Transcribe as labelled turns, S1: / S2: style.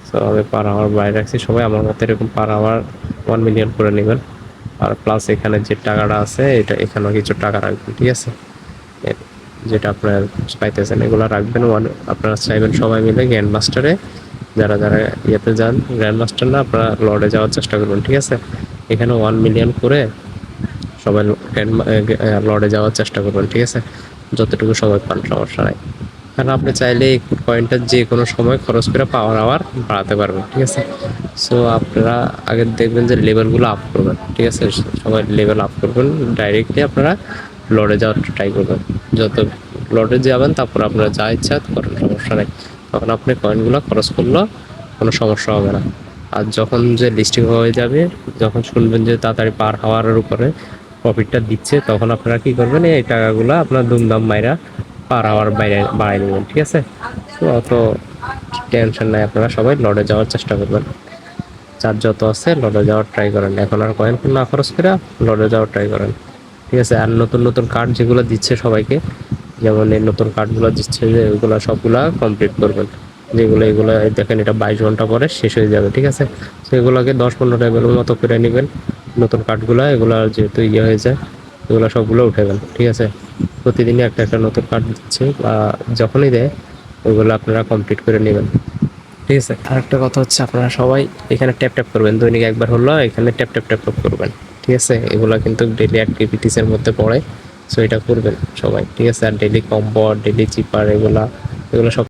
S1: So আমি per hour বাইরে রাখছি, সবাই আমার মতো এরকম পার আওয়ার 1 মিলিয়ন করে নেবেন। আর প্লাস এখানে যে টাকাটা আছে এটা এখানেও কিছু টাকা রাখবেন, ঠিক আছে? যেটা আপনারা পাইতেছেন এগুলো রাখবেন। আপনারা চাইবেন সবাই মিলে গ্র্যান্ড মাস্টারে, যারা যারা ইয়েতে যান, গ্র্যান্ড মাস্টার না আপনারা লর্ডে যাওয়ার চেষ্টা করবেন, ঠিক আছে? এখানে 1 মিলিয়ন করে সবাই লর্ডে যাওয়ার চেষ্টা করবেন, ঠিক আছে? যতটুকু সময় পান সমস্যা নাই, কারণ আপনি চাইলে এই কয়েনটা যে কোনো সময় খরচ করে পাওয়ার আওয়ার বাড়াতে পারবেন, ঠিক আছে? সো আপনারা আগে দেখবেন যে লেভেলগুলো আপ করবেন, ঠিক আছে? সবাই লেভেল আপ করবেন, ডাইরেক্টলি আপনারা লর্ডে যাওয়ার ট্রাই করবেন। যত লর্ডে যাবেন তারপর আপনারা যা ইচ্ছা করেন, সমস্যা নেই। তখন আপনি কয়েনগুলো খরচ করলেও কোনো সমস্যা হবে না। আর যখন যে লিস্টিং হয়ে যাবে, যখন শুনবেন যে তাড়াতাড়ি পার হাওয়ারের উপরে প্রফিটটা দিচ্ছে, তখন আপনারা কী করবেন, এই টাকাগুলো আপনার দুমদাম মাইরা পার আওয়ার বাইরে বাড়াই দেবেন, ঠিক আছে? তো অত টেনশন নাই, আপনারা সবাই লর্ডে যাওয়ার চেষ্টা করবেন। চার্জ যত আছে লর্ডে যাওয়ার ট্রাই করেন, এখন আর কয়েন না খরচ করে লর্ডে যাওয়ার ট্রাই করেন, ঠিক আছে? আর নতুন নতুন কার্ড যেগুলো দিচ্ছে সবাইকে, যেমন এই নতুন কার্ডগুলো দিচ্ছে যে ওইগুলো সবগুলা কমপ্লিট করবেন। যেগুলো এগুলো দেখেন এটা 22 ঘন্টা পরে শেষ হয়ে যাবে, ঠিক আছে? তো এগুলোকে 10-15 লেভেলের মতো করে নেবেন নতুন কার্ডগুলো, এগুলো যেহেতু ইয়ে হয়ে যায় এগুলো সবগুলো উঠাবেন, ঠিক আছে? প্রতিদিনই একটা একটা নতুন কার্ড দিচ্ছে বা যখনই দেয় ওইগুলো আপনারা কমপ্লিট করে নেবেন, ঠিক আছে? আরেকটা কথা হচ্ছে আপনারা সবাই এখানে ট্যাপ ট্যাপ করবেন, দৈনিক একবার হলো এখানে ট্যাপ ট্যাপ ট্যাপ ট্যাপ করবেন, ঠিক আছে? এগুলো কিন্তু ডেলি অ্যাক্টিভিটিসের মধ্যে পড়ে, সো এটা করবেন সবাই, ঠিক আছে? আর ডেলি কম্বো, ডেলি চিপার, এগুলো সব